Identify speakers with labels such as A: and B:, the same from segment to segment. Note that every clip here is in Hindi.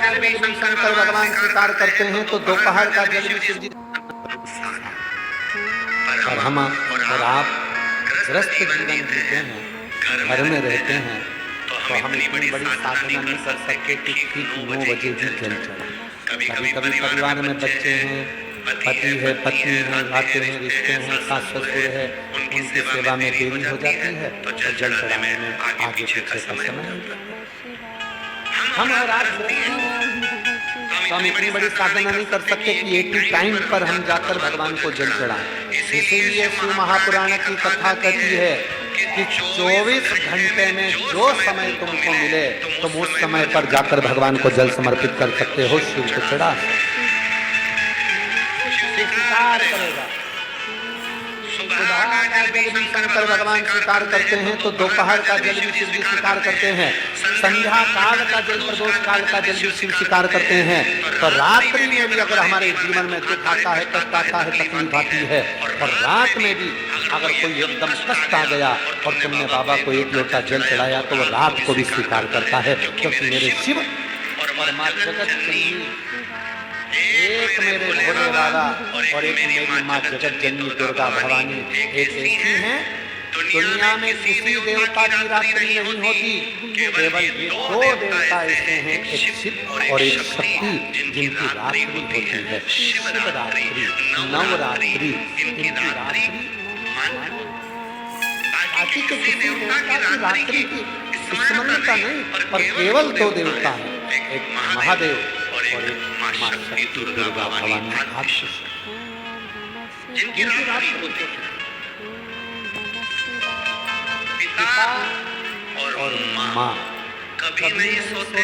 A: रात्रि में भी शंकर भगवान स्वीकार करते हैं तो दोपहर का जल भी शिव जी। और हम और आप ग्रस्त जीवन जीते हैं, घर में रहते हैं, तो हम इतनी बड़ी साधना नहीं कर सकते कि ठीक 9 बजे भी जल चढ़े। कभी कभी परिवार में बच्चे हैं, पति है, पत्नी है, लाते हैं, रिश्ते हैं, सास ससुर है, उनकी सेवा में देरी हो जाती है तो जल चढ़ाने में आगे पीछे का समय हम और आप तो हम इतनी बड़ी साधना नहीं कर सकते कि एक ही टाइम पर हम जाकर भगवान को जल चढ़ाएं। इसीलिए शिव महापुराण की कथा कहती है कि 24 घंटे में जो समय तुमको मिले तुम उस समय पर जाकर भगवान को जल समर्पित कर सकते हो, शिव को चढ़ा स्वीकार करेगा। सुबह का जल भी शंकर भगवान स्वीकार करते हैं तो दोपहर का जल भी शिव जी स्वीकार करते हैं, संध्या काल का जल, प्रदोष काल का जल भी शिव स्वीकार करते हैं। तो रात्रि में भी अगर हमारे जीवन में दुख आता है, कष्ट आता है, तकलीफ आती है, और रात में भी अगर कोई एकदम कष्ट आ गया और तुमने बाबा को एक लोटा जल चढ़ाया तो वो रात को भी स्वीकार करता है, क्योंकि मेरे शिव और माँ जगत जननी, एक मेरे भोले बाबा और एक मेरी माँ जगत जननी दुर्गा भवानी एक ऐसी हैं। दुनिया में किसी देवता की रात्रि नहीं होती, केवल ये 2 देवता ऐसे हैं, एक शिव और एक शक्ति, जिनकी रात्रि होती है शिवरात्रि, नवरात्रि। इनकी रात्रि बाकी के किसी देवता की रात्रि की स्मरणता नहीं, पर केवल 2 देवता हैं, एक महादेव और एक मां शक्ति दुर्गा भवानी आदि, जिनकी रात्रि होती है पिता और माँ कभी नहीं सोते।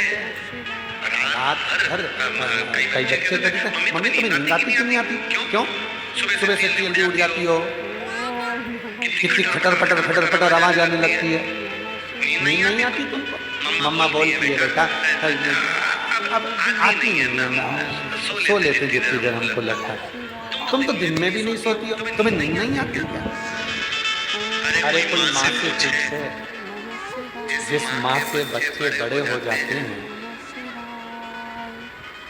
A: रात भर कई बच्चे कहते हैं मम्मी तुम्हें नींद आती क्यों नहीं आती? क्यों? सुबह से जल्दी उठ जाती हो, कितनी खटर पटर आवाज आने लगती है, नींद नहीं आती तुमको? मम्मा बोलती है बेटा अब आती नहीं, सो लेते जितनी देर हमको लगता है। तुम तो दिन में भी नहीं सोती हो, तुम्हें नींद नहीं आती क्या? अरे कोई माँ से पूछे, जिस माँ से बच्चे बड़े हो जाते हैं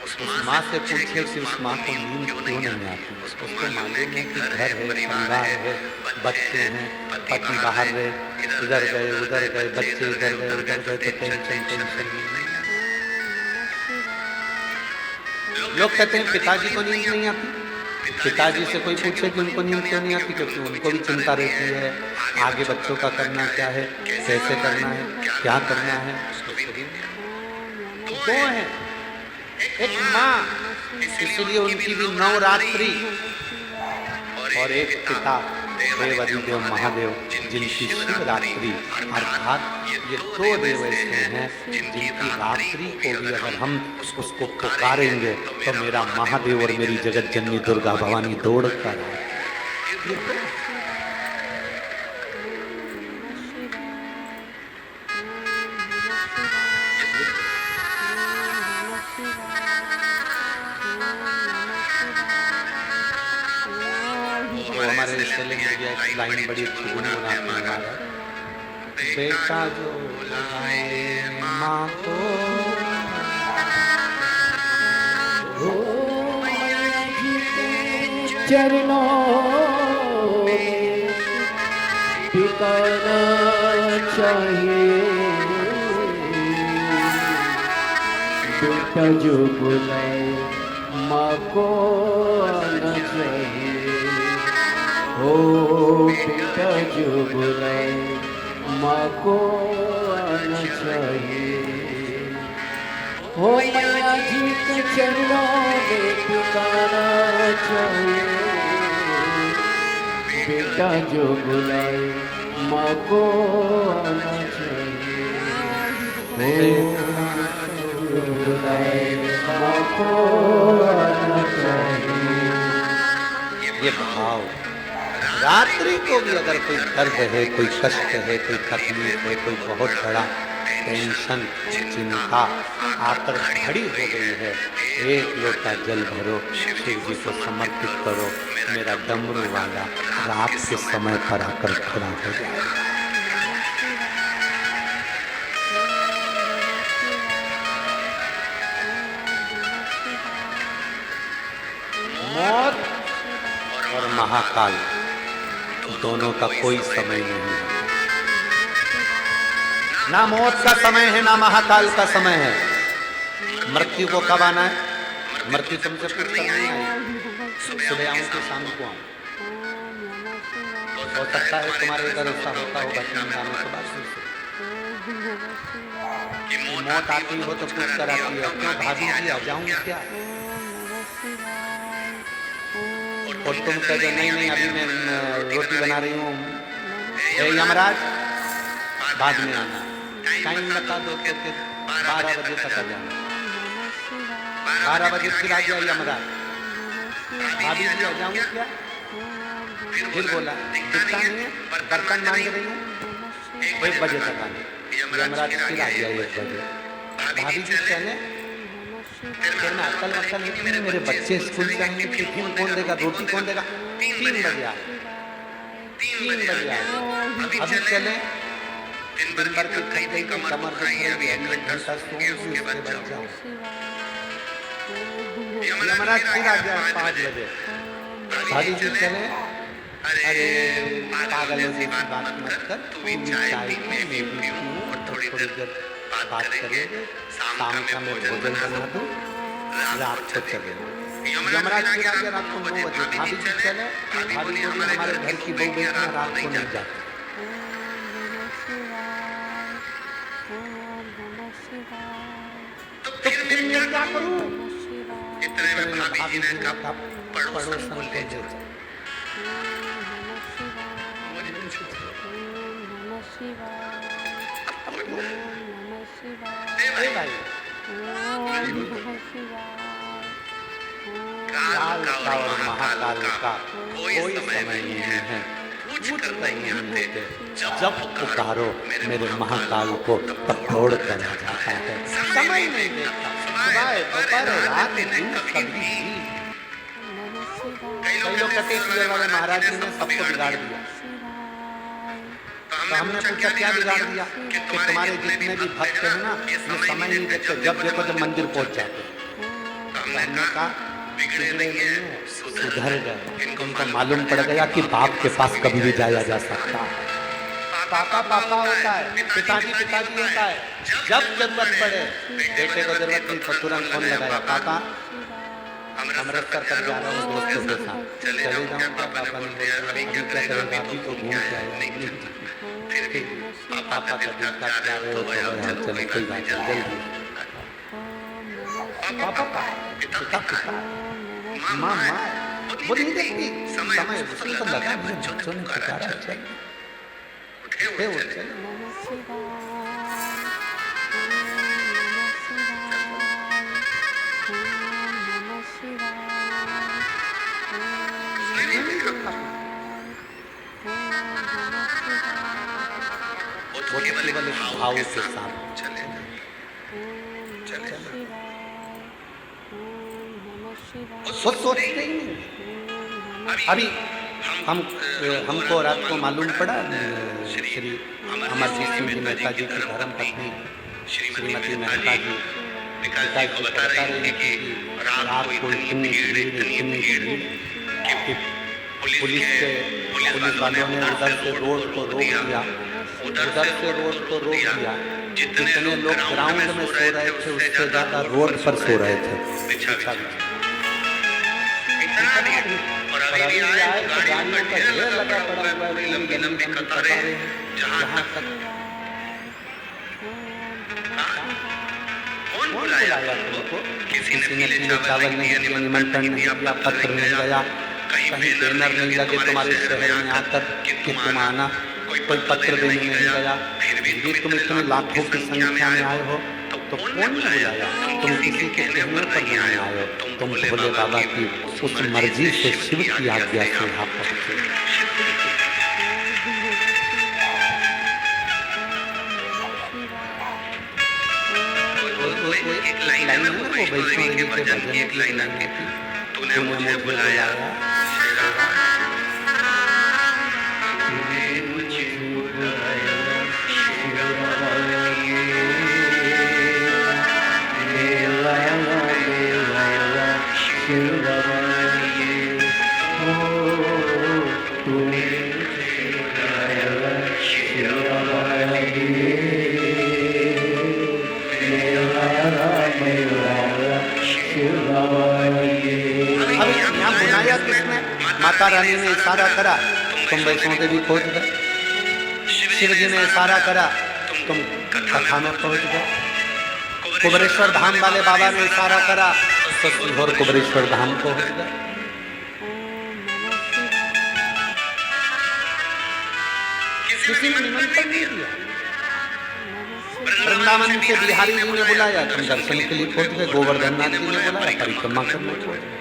A: उस माँ से पूछे कि उस माँ को नींद क्यों नहीं आती। उसको मालूम है कि घर है, परिवार है, बच्चे हैं, पति बाहर रहे, इधर गए उधर गए, बच्चे इधर गए उधर गए, तो टेंशन नहीं। लोग कहते हैं पिताजी को नींद नहीं आती। पिताजी से कोई पूछे कि उनको नींद क्यों नहीं आती, क्योंकि उनको भी चिंता रहती है आगे बच्चों का करना क्या है, कैसे करना है, क्या करना है। 2 हैं, एक माँ, इसलिए उनकी भी नवरात्रि, और एक पिता देवाधिदेव महादेव जिनकी शिवरात्रि। अर्थात ये 2 देव ऐसे हैं जिनकी रात्रि को भी अगर हम उसको पुकारेंगे तो मेरा महादेव और मेरी जगत जननी दुर्गा भवानी दौड़ कर हमारे एक लाइन बड़ी अच्छी गुनगुनाती है, बेटा जो लगाए माँ को
B: चरणों में टिकाना चाहिए, बेटा जो बुलाए माँ को आना चाहिए। ओ बेटा जो बुलाए माँ को आना चाहिए। हो मैया जी के चरणों में टिकाना चाहिए, बेटा जो बुलाए माँ को आना चाहिए। हो बुलाए माँ को आना चाहिए।
A: ये भाव रात्रि को भी अगर कोई दर्द है, कोई कष्ट है, कोई तकलीफ है, कोई बहुत बड़ा टेंशन चिंता आकर खड़ी हो गई है, एक लोटा जल भरो, शिव जी को समर्पित करो, मेरा डमरू वाला रात के समय पर आकर खड़ा हो जाए। महाकाल दोनों का कोई समय नहीं है। ना मौत का समय है ना महाकाल का समय है। मृत्यु को कब आना है? मृत्यु तुमसे कुछ करना नहीं आई, सुबह आऊं कि शाम को आऊं। हो सकता है तुम्हारे इधर ऐसा होता होगा कि आने के बाद कि मौत आती हो तो पूछ कर आती है, क्यों भाभी जी आ जाऊं क्या? और तुम कह दो नहीं नहीं अभी मैं रोटी बना रही हूँ, यमराज बाद में आना। टाइम बता दो तो फिर 12 बजे तक आ जाना। 12 बजे फिर आ गया यमराज, भाभी जी आ जाऊँ क्या? फिर बोला दिखता नहीं है, बर्तन मांग रही हूँ, 1 बजे तक आना। यमराज फिर आ गया 1 बजे, भाभी जी चले। फिर मैं अक्ल वक्ल नहीं, मेरे बच्चे स्कूल जाएंगे, टिफिन कौन देगा, रोटी कौन देगा? 3 बजे आए, 3 बजे आए। अभी चले, दिन भर की थक गई कमर दुख रही है, 1 घंटा सोऊंगी उसके बाद जाऊं। यमराज फिर आ गया 5 बजे, भाभी जी चले। अरे पागल जैसी बात मत कर, तू भी चाय पी, मैं भी पीऊं और थोड़ी देर बात करेंगे, शाम का मैं भोजन बना दूं, रात को चले। यमराज फिर आ गया रात को 9 बजे, भाभी जी चले। भाभी बोली हमारे घर की बहू बेटी रात को नहीं जाती। तो फिर मैं क्या करूं? इतने में भाभी जी ने कहा पड़ोसन को ले जाओ। काल का और महाकाल का कोई समय नहीं है। कुछ नहीं होते, जब पुकारो मेरे महाकाल को तब दौड़ कर आ जाता है। समय नहीं देखता, सुबह दोपहर रात दिन कभी। कई लोग कहते हैं वाले महाराज जी ने सबको बिगाड़ दिया। तो हमने पूछा क्या बिगाड़ दिया? कि तुम्हारे जितने भी भक्त हैं ना, ये समय नहीं देखते, जब देखो जब मंदिर पहुंच जाते। तो हमने कहा बिगड़े नहीं है, सुधर गए। इनको मालूम पड़ गया कि बाप के पास कभी भी जाया जा सकता है। पापा पापा होता है, पिताजी पिताजी होता है। जब जरूरत पड़े, बेटे को जरूरत नहीं तो तुरंत फोन लगाया, पापा अमृतसर तक जा रहा हूँ दोस्तों के साथ, चले जाऊँ क्या? पापा ने बोला अभी क्या करें, भाभी को घूम के आए। फिर पापा का दिल का जा रहे हो तो चलो कोई बात नहीं, जल्दी। पापा पिता पिता माँ माँ वो नहीं देखती समय, उसको तो लगा मुझे बच्चों ने पुकारा, चल उठे उठे। वो केवल भाव के साथ चले चले सोचते ही नहीं। अभी हमको रात को मालूम पड़ा, श्री अमरजीत सिंह जी मेहता जी की धर्म पत्नी श्रीमती मेहता जी पिताजी को बता रही है कि रात को इतनी भीड़ कि पुलिस वालों ने उधर से रोड को रोक दिया, जितने लोग ग्राउंड में सो रहे थे उससे ज्यादा रोड पर सो रहे थे। और अभी आए तो गाड़ियों का ढेर लगा पड़ा हुआ है, लंबी लंबी कतारें, जहाँ तक कौन बुलाया तुमको? किसी ने पीले चावल नहीं दिया, निमंत्रण नहीं दिया, पत्र नहीं गया, कहीं बैनर नहीं लगे तुम्हारे शहर में आकर कि तुम आना, कोई पत्र देने नहीं गया। फिर भी तुम इतने लाखों की संख्या में आए हो तो कौन ने बुलाया? तुम किसी के कहने पर नहीं आए हो, तुम भोले बाबा की उस मर्जी से, शिव की आज्ञा से यहाँ पहुंचे। एक लाइन है ना वो वैष्णो देवी के भजन की एक लाइन आती थी, तूने मुझे बुलाया
B: Shiva
A: कृष्ण माता रानी ने इशारा करा तुम वैष्णो देवी पहुंच गए, शिव जी ने इशारा करा तुम कथा में पहुंच गए, कुबरेश्वर धाम वाले बाबा ने इशारा करा तो सीहोर कुबरेश्वर धाम पहुंच गए। किसी ने निमंत्रण नहीं दिया। वृंदावन के बिहारी जी ने बुलाया तुम दर्शन के लिए पहुंच गए, गोवर्धन नाथ जी ने बुलाया परिक्रमा करने पहुंच गए।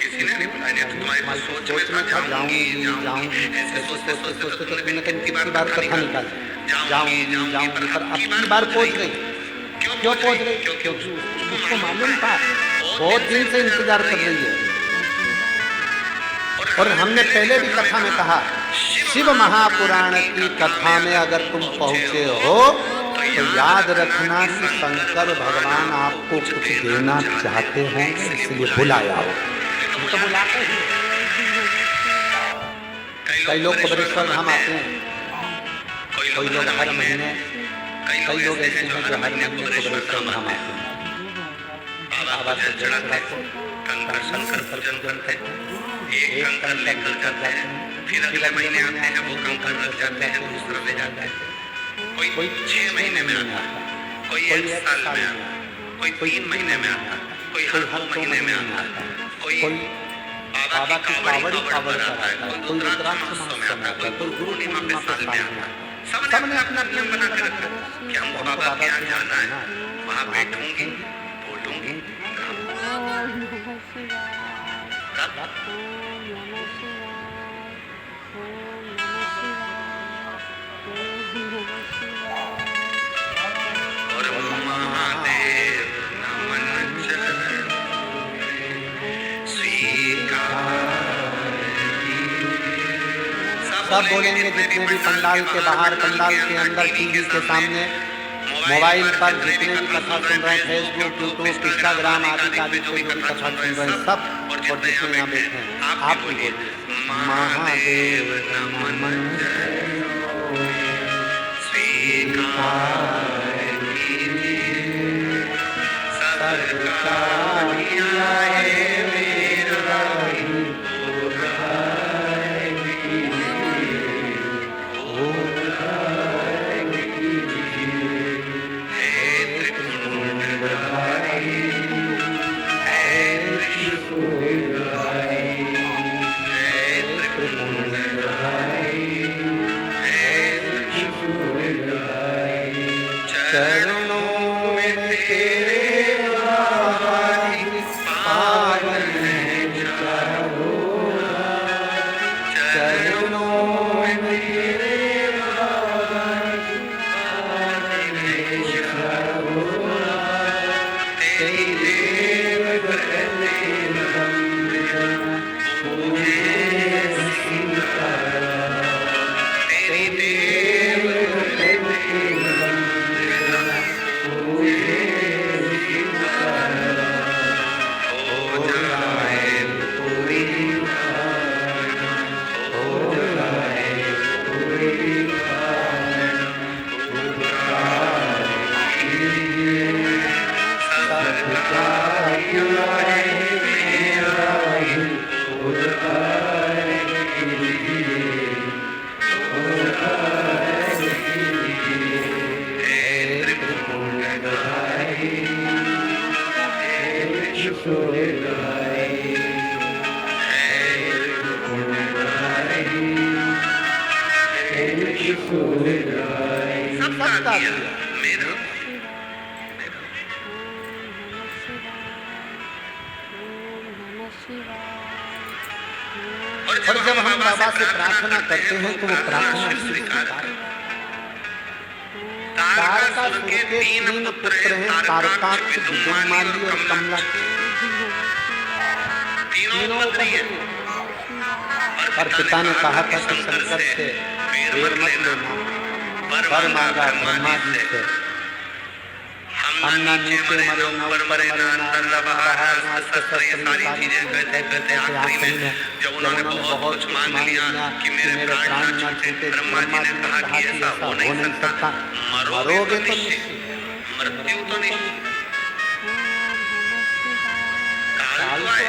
C: किसी ने नहीं बुलाया, तुम्हारी सोच में था जाऊंगी
A: सोचते कितनी बार कथा निकाल जाऊंगी पर अब की बार पहुंच गई। क्यों पहुंच गई? क्योंकि उसको मालूम था बहुत दिन से इंतजार कर रही है। और हमने पहले भी कथा में कहा शिव महापुराण की कथा में अगर तुम पहुंचे हो तो याद रखना कि शंकर भगवान आपको कुछ देना चाहते हैं, इसलिए बुलाया हो। तो बुलाते हैं। कई लोग कुबरेश्वर धाम आते हैं, कोई लोग हर महीने, कई लोग ऐसे हैं जो हर महीने कुबरेश्वर धाम आते हैं। बाबा से जल चढ़ाते हैं, शंकर पूजन करते हैं, एक कंकर लेकर जाते हैं, फिर अगले महीने आते हैं वो कंकर रख जाते हैं, दूसरा ले जाते हैं। कोई 6 महीने में आता है, कोई 1 साल में आता है, कोई 3 महीने में आता है, कोई हर 2 महीने में आता है, कोई बाबा की कावड़ी कावड़ आता है, कोई रुद्राक्ष महोत्सव में आता है, कोई गुरु पूर्णिमा पे साल में आता है। सबने अपना नियम बना के रखा है कि हमको बाबा के यहाँ जाना है, वहाँ बैठूंगी बोलूंगी। महादेव नमन सब बोलेंगे जितने भी पंडाल के बाहर, पंडाल के अंदर, टीवी के सामने, मोबाइल पर जितने भी कथा सुन रहे हैं, फेसबुक, यूट्यूब, इंस्टाग्राम आदि आदि पे जो भी कथा सुन रहे हैं सब, और जितने यहाँ बैठे हैं आप भी बोलिए महादेव नमन और जब हम बाबा से प्रार्थना करते हैं तो वो प्रार्थना स्वीकार है। तारकासुर के 3 पुत्र हैं, तारकाक्ष, विद्युन्माली और कमलाक्ष। तीनों पुत्र हैं। और पिता ने कहा था कि शंकर से वीर मत लेना, वर मांगा ब्रह्मा जी से, हम ना नीचे मरे ना ऊपर मरे ना अंदर बाहर ना शस्त्र, ये सारी चीजें कहते कहते आखिरी में जब उन्होंने बहुत कुछ मांग लिया कि मेरे प्राण ना छूटे, ब्रह्मा जी ने कहा कि ऐसा हो नहीं सकता, मरोगे तो निश्चित, मृत्यु तो निश्चित, काल तो आए।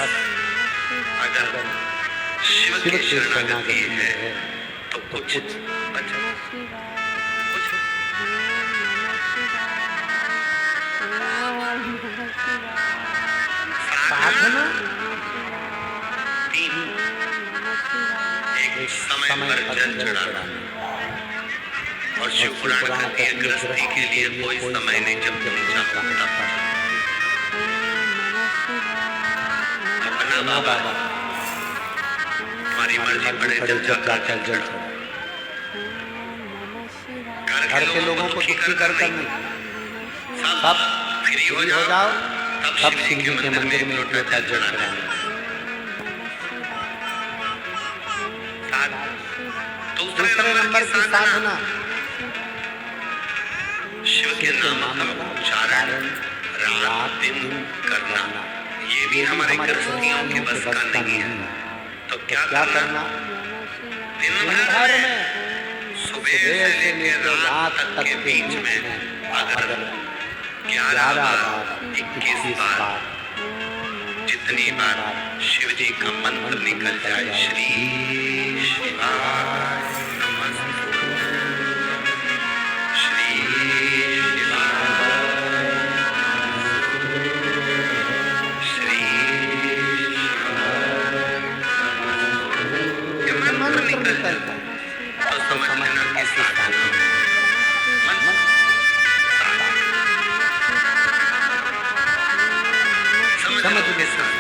A: बस
C: अगर शिव
A: शिव
C: की
A: की
C: शरणागति
A: शरणागति
C: है
A: है
C: तो कुछ अच्छा कुछ
A: साधना
C: तीन एक समय पर जल चढ़ाना और शिव पुराण कहती है गृहस्थी के लिए कोई समय नहीं जब तुम चाहो तब अपना बाबा तुम्हारी मर्जी पड़े जब जाकर जल चढ़ाओ।
A: घर के लोगों को दुखी कर नहीं, सब
C: फ्री
A: फ्री हो जाओ, तब शिव जी के मंदिर में एक लोटा जल चढ़ाना। दूसरे नंबर की साधना
C: शिव के नाम का उच्चारण रात दिन करना, ये भी हमारे गृहस्थियों के बस का नहीं है। तो क्या करना? दिन भर में सुबह से लेकर रात तक के बीच में अगर 11 बार 21 बार जितनी बार शिव जी का मंत्र निकल जाए, श्री शिवाय नमस्तु, श्री शिवाय श्री शिवाय ये मंत्र निकल जाए तो समझना कि साधना समझ के साथ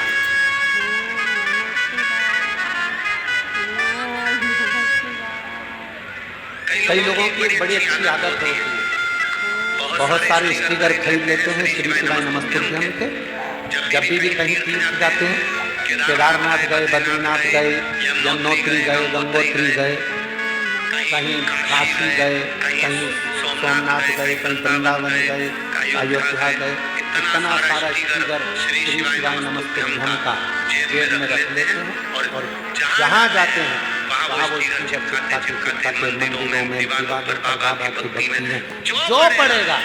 A: कई लोगों की एक बड़ी अच्छी आदत होती है, बहुत सारे स्पीकर खरीद लेते हैं श्री शिवाय नमस्तुभ्यम के। जब भी कहीं तीर्थ जाते हैं, केदारनाथ गए, बद्रीनाथ गए, यमुनोत्री गए, गंगोत्री गए, कहीं काशी गए, कहीं सोमनाथ गए, कहीं वृंदावन गए, अयोध्या गए, इतना सारा स्पीकर श्री शिवाय नमस्तुभ्यम का जेब में रख लेते हैं और जहाँ जाते हैं वहाँ वो स्पीकर चिपका के मंदिरों में दीवारों पर बाबा की भक्ति में जो पड़ेगा,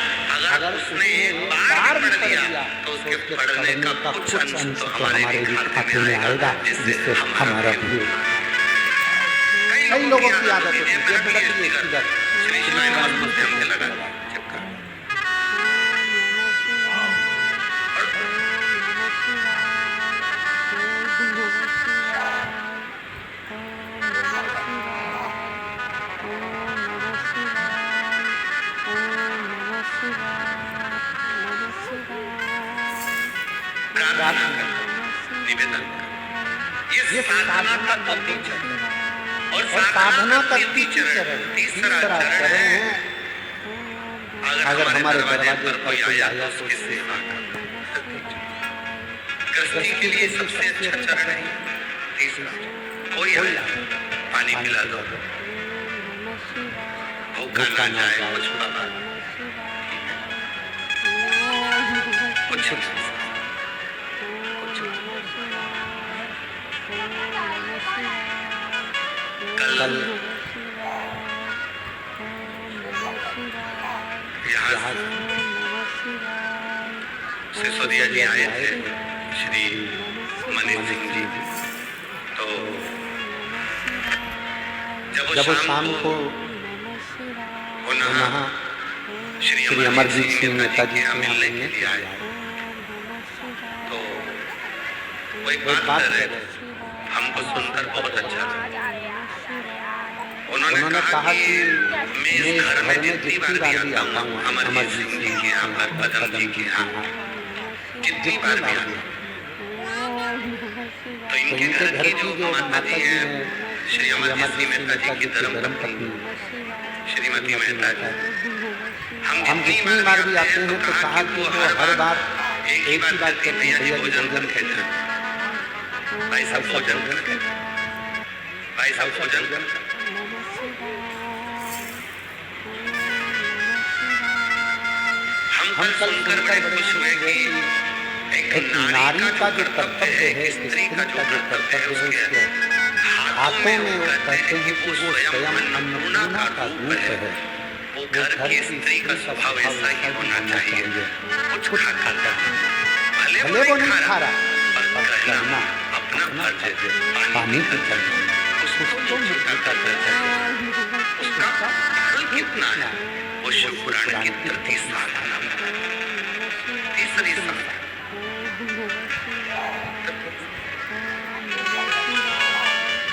A: अगर उसने बार भी पढ़ लिया तो उसके पढ़ने का कुछ अंश तो हमारे भी खाते में आएगा, जिससे हमारा भी। कई लोगों की आदत होती है जेब में रख लिए स्पीकर
C: श्री शिवाय नमस्तुभ्यम के लगा चिपका। निवेदन ये साधना का अंतिम चरण और साधना का तीसरा चरण है अगर हमारे दरवाजे पर कोई आया तो उसकी सेवा करना। गृहस्थी के लिए सबसे अच्छा चरण है तीसरा। कोई आया पानी पिला दो, भूखा ना जाए, कुछ बाबा कुछ कल यहाँ सिसोदिया जी आए थे, श्री मनीष सिंह जी। तो जब वो शाम को पुनः श्री अमरजीत सिंह नेताजी से मिलने के लिए आए, तो वो एक बात कर रहे थे, हमको सुनकर बहुत अच्छा लगा। उन्होंने कहा कि मैं इस घर में जितनी बार भी आता हूँ अमरजीत सिंह के यहाँ पर, पदम जी के यहाँ जितनी बार भी आता हूँ, तो इनके घर की जो माता जी है श्री अमरजीत सिंह मेहता जी की धर्मपत्नी श्रीमती मेहता जी, हम जितनी बार भी आते हैं तो कहा कि वो हर बार एक ही बात कहते हैं, भैया जी भोजन कहते हैं, भाई साहब भोजन कहते हैं, भाई साहब भोजन कहते हैं। हम कल सुनकर बड़े खुश हुए कि एक नारी का जो कर्तव्य है, स्त्री का जो कर्तव्य है, उसके हाथों में वो कहते हैं कि वो स्वयं अन्नपूर्णा का रूप है। वो घर की स्त्री का स्वभाव ऐसा ही होना चाहिए, कुछ खा भले वो नहीं खा रहा, कहना अपना फर्ज पानी की तरह उसको मिलता उसका फल कितना है वो शिव पुराण की तृतीय साधना तीसरी साधना।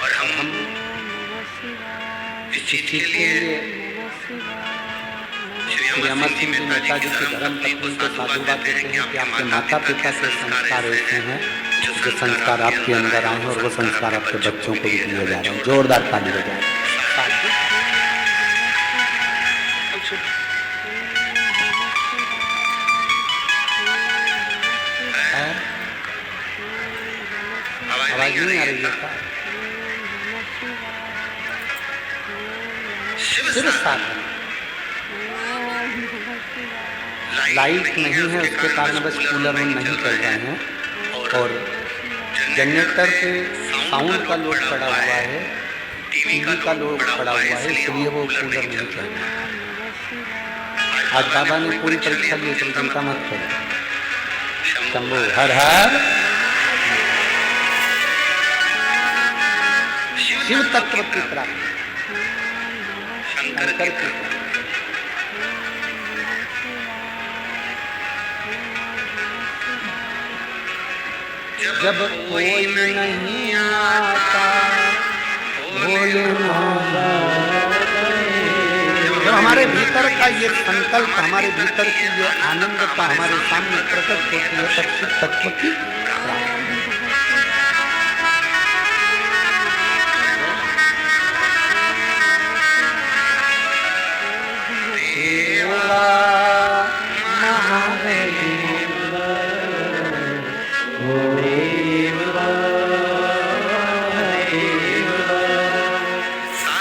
C: और हम इस चीज के लिए श्री अमर सिंह जी मेहता जी की धर्म पत्नी को साधुवाद देते हैं कि आपके माता पिता के संस्कार ऐसे हैं जो संस्कार आपके अंदर आए हैं और वो संस्कार आपके बच्चों को भी दिए जा रहे हैं। जोरदार ताली बजाएं। आवाज नहीं आ रही है? शिव साधना लाइट नहीं है, उसके कारण बस कूलर नहीं चल रहे हैं और जनरेटर पे साउंड का लोड पड़ा हुआ है, टीवी का लोड पड़ा हुआ है, इसलिए वो कूलर नहीं चल रहा है। आज बाबा ने पूरी परीक्षा ली, तुम चिंता मत करो। शंभू हर हर शिव तत्व की प्राप्ति शंकर की जब कोई नहीं आता भोले जब हमारे भीतर का ये संकल्प, हमारे भीतर की ये आनंदता हमारे सामने प्रकट होती है, तब शिव तत्व की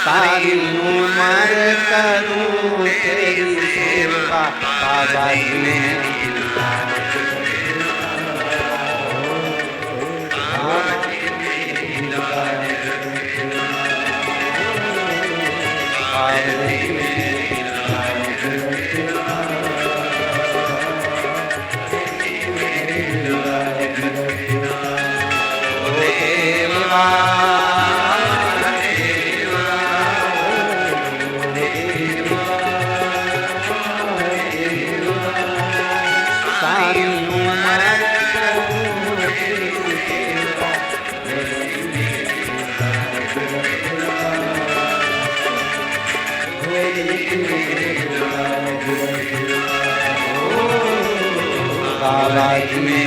C: सारी उम्र करूं तेरी सेवा बाबा जी ने बाबा जी ने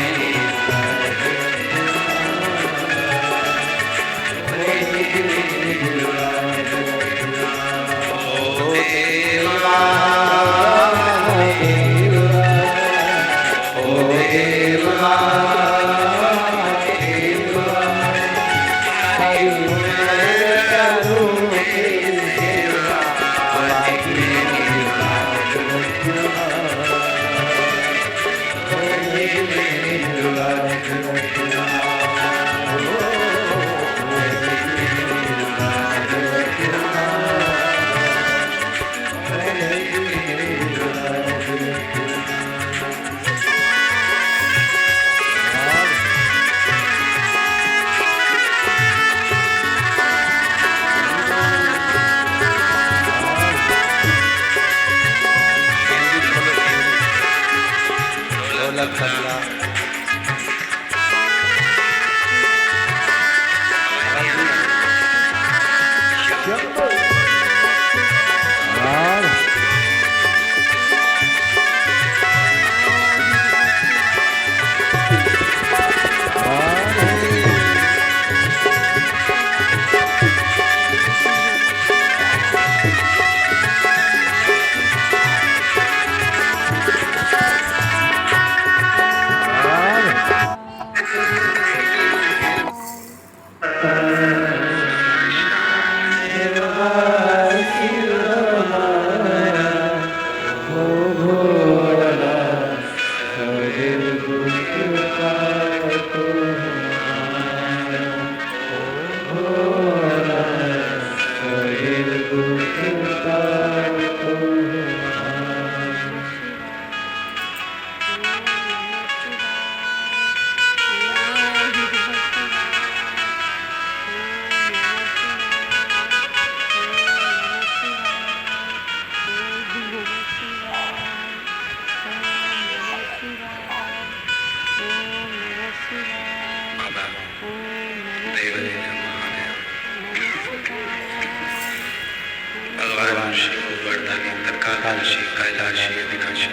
C: काशी कैलाशी अविनाशी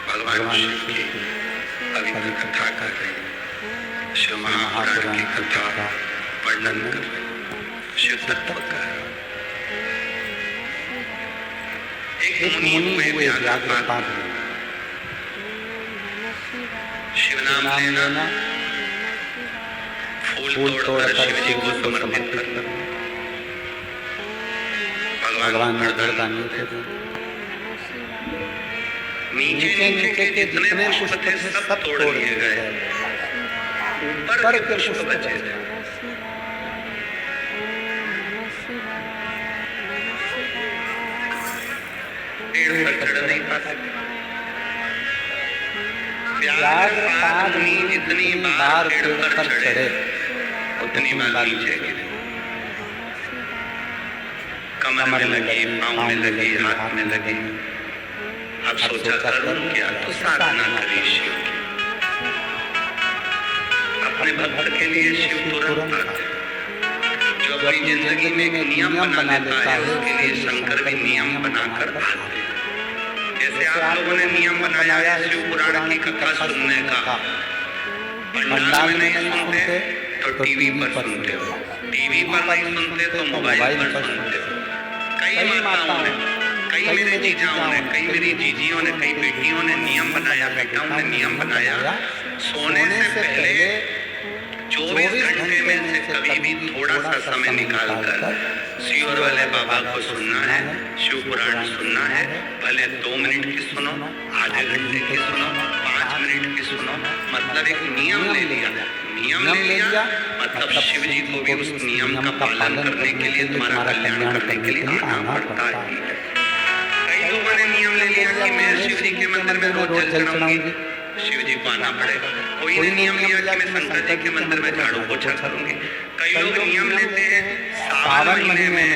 C: भगवान शिव की अभी कथा कर रहे हैं, शिव महापुराण की कथा वर्णन कर रहे हैं, शिव तत्व का एक मुनि हुए व्याघ्रपाद में शिव नाम लेना, फूल तोड़कर शिव जी को समर्पित करना, भगवान मर्ददानी थे। नीचे नीचे के जितने पुष्प थे सब तोड़ लिए गए, ऊपर के पुष्प बचे थे। पेड़ पर चढ़ नहीं पाते। व्याघ्रपाद मुनि जितनी बार पेड़ पर चढ़े उतनी बार नीचे गिरे। कमर में लगी, पाँव में लगी, हाथ में लगी। अब सोचा करूं क्या, तो साधना करी शिव की। अपने भक्त के लिए शिव तुरंत आते। जो अपनी जिंदगी में एक नियम बना लेता है उसके लिए शंकर भी नियम बनाकर आते हैं। जैसे आप लोगों ने नियम बनाया है शिव पुराण की कथा सुनने का, पंडाल में नहीं सुनते तो टीवी पर सुनते हो, टीवी पर नहीं सुनते तो मोबाइल पर सुनते हो। कई माताओं ने, कई मेरे जीजाओं ने, कई मेरी जीजियों ने, कई बेटियों ने नियम बनाया, बेटाओं ने नियम बनाया, सोने से पहले 24 घंटे में से कभी भी थोड़ा सा समय निकालकर शिवर वाले बाबा को सुनना है, शिव पुराण सुनना है। भले 2 मिनट की सुनो, आधे घंटे की सुनो, 5 मिनट की सुनो, मतलब एक नियम ले लिया। नियम ले लिया मतलब शिव जी को भी उस नियम का पालन करने के लिए, तुम्हारा कल्याण करने के लिए आना पड़ता ही है। कई लोगों ने नियम ले लिया कि मैं शिव जी के मंदिर में रोज जल चढ़ाऊंगी, शिव जी को आना पड़ेगा। कोई ने नियम लिया कि मैं शंकर जी के मंदिर में झाड़ू पोछा करूंगी। कई लोग नियम लेते हैं सावन महीने में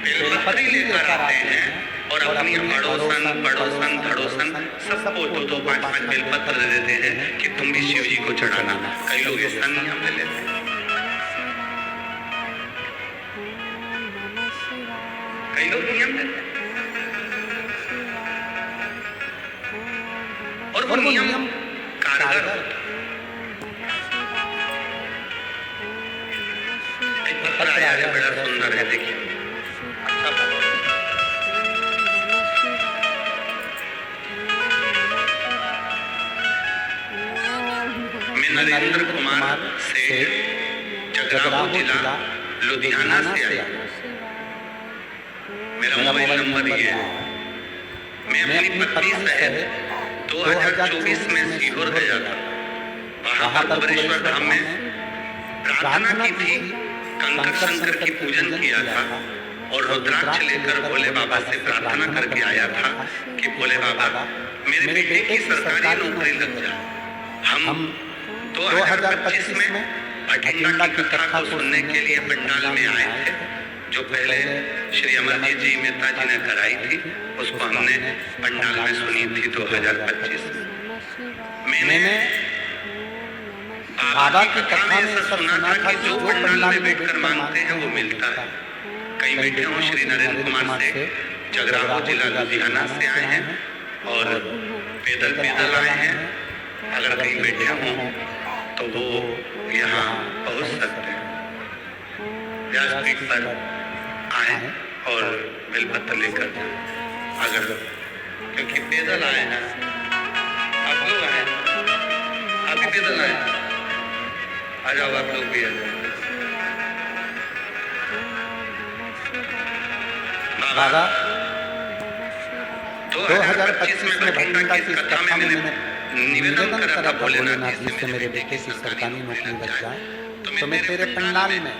C: बेलपत्री लेकर आते हैं और अपनी अड़ोसन पड़ोसन धड़ोसन सबको 2-2 5-5 बेलपत्र दे देते हैं कि तुम भी शिव जी को चढ़ाना। कई लोग ऐसा नियम ले लेते हैं, कई लोग नियम लेते हैं और वो नियम कारगर होता है। एक पत्र आया है, बड़ा सुंदर है, देखिए। अच्छा मैं नरेंद्र कुमार से जगराहों जिला लुधियाना से आया। मेरा मोबाइल नंबर ये है। मैं अपनी पत्नी सहित 2024 में सीहोर गया था। वहां पर बरेश्वर धाम में प्रार्थना की थी, कंकर शंकर की पूजन किया था और रुद्राक्ष लेकर भोले बाबा से प्रार्थना करके आया था कि भोले बाबा मेरे बेटे की सरकारी नौकरी लग जाए। हम 2025 में भटिंडा की कथा को सुनने के लिए पंडाल में आए थे, जो पहले श्री अमरजीत जी मेहता जी ने कराई थी, उसको हमने पंडाल में सुनी थी 2025 में। मैंने बाबा की कथा में सुना था कि जो पंडाल में बैठकर मांगते हैं वो मिलता है। कई बैठे हों श्री नरेंद्र कुमार से जगराहों जिला लुधियाना से आए हैं और पैदल आए हैं। अगर कहीं बैठे हों तो वो यहाँ पहुँच सकते हैं। व्यासपीठ पर आए और बेलपत्र लेकर अगर, क्योंकि पैदल आए हैं, आप लोग आए, आप भी पैदल आए, आ जाओ आप लोग भी। बाबा 2025 में भटिंडा की कथा में मैंने निवेदन करा था भोलेनाथ जी से मेरे बेटे की सरकारी नौकरी लग जाए तो मैं तेरे पंडाल में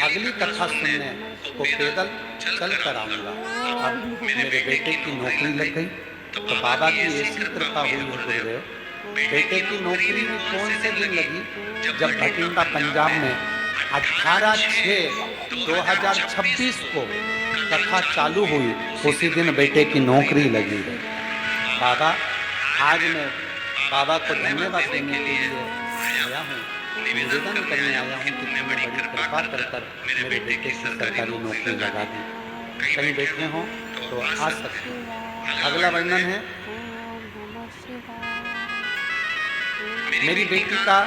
C: अगली कथा सुनने को पैदल चल कर आऊंगा। अब मेरे बेटे की नौकरी लग गई तो बाबा की ऐसी कृपा हुई है गुरुदेव। बेटे की नौकरी में कौन से दिन लगी? जब भटिंडा पंजाब में 18/6/2026 को कथा चालू हुई, उसी दिन बेटे की नौकरी लगी है। बाबा, आज मैं बाबा को धन्यवाद देने के लिए आया हूँ, निवेदन करने आया हूँ कि तुमने बड़ी कृपा कर मेरे बेटे की सरकारी नौकरी लगा दी। कहीं बैठे हों तो
A: तो आ सकते हैं। अगला वर्णन है, मेरी बेटी का,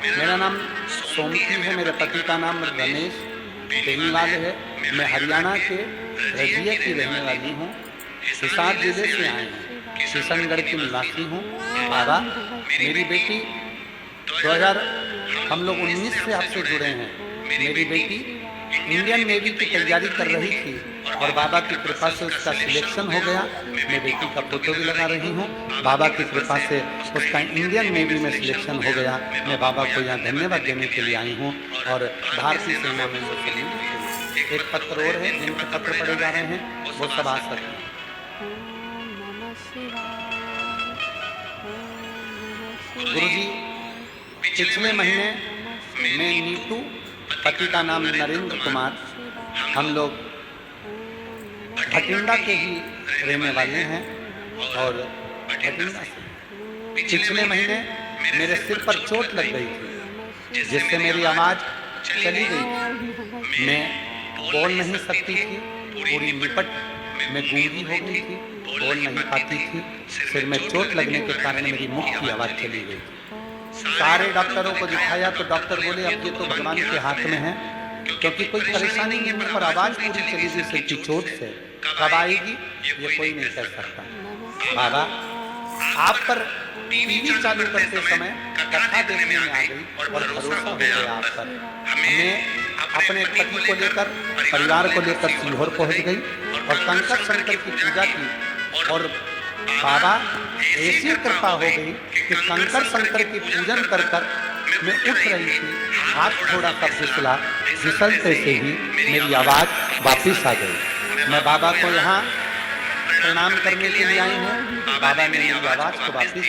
A: मेरा नाम सोमती है, मेरे पति का नाम रमेश बेनीवाल है, मैं हरियाणा के रजिया की रहने वाली हूँ, हिसार जिले से आए हैं, किशनगढ़ की निवासी हूँ। बाबा, मेरी बेटी 2000 हम लोग 19 से आपसे जुड़े हैं। मेरी बेटी इंडियन नेवी की तैयारी कर रही थी और बाबा की कृपा से उसका सिलेक्शन हो गया। मैं बेटी का फोटो भी लगा रही हूँ। बाबा की कृपा से उसका इंडियन नेवी में सिलेक्शन हो गया। मैं बाबा को यहाँ धन्यवाद देने के लिए आई हूँ और भारतीय सेना में वो चली। एक पत्र और है, जिनके पत्र पढ़े जा रहे हैं वो सब आ सकते हैं। गुरुजी, पिछले महीने मैं नीतू, पति का नाम नरेंद्र कुमार, हम लोग भटिंडा के ही रहने वाले हैं और भटिंडा से पिछले महीने मेरे सिर पर चोट लग गई थी, जिससे मेरी आवाज़ चली गई थी। मैं बोल नहीं सकती थी, पूरी निपट में गूंगी हो गई थी, बोल नहीं पाती थी। सिर में चोट लगने के कारण मेरी मुख की आवाज़ चली गई। सारे डॉक्टरों को दिखाया तो डॉक्टर बोले अब ये तो भगवान के हाथ में है, क्योंकि कोई परेशानी नहीं है, पर आवाज़ पूरी चली गई सिर की चोट से। कब आएगी ये कोई नहीं कह सकता। बाबा, आप पर टीवी चालू करते समय कथा देखने में आ गई और भरोसा हो गया आप पर। मैं अपने पति को लेकर, परिवार को लेकर सीहोर पहुंच गई और शंकर शंकर की पूजा की और बाबा ऐसी कृपा हो गई कि शंकर शंकर की पूजन कर कर मैं उठ रही थी, हाथ थोड़ा सा फिसला, फिसलते से ही मेरी आवाज़ वापिस आ गई। मैं बाबा को यहाँ प्रणाम करने के लिए आई हूँ। बाबा ने मेरी आवाज़ को वापिस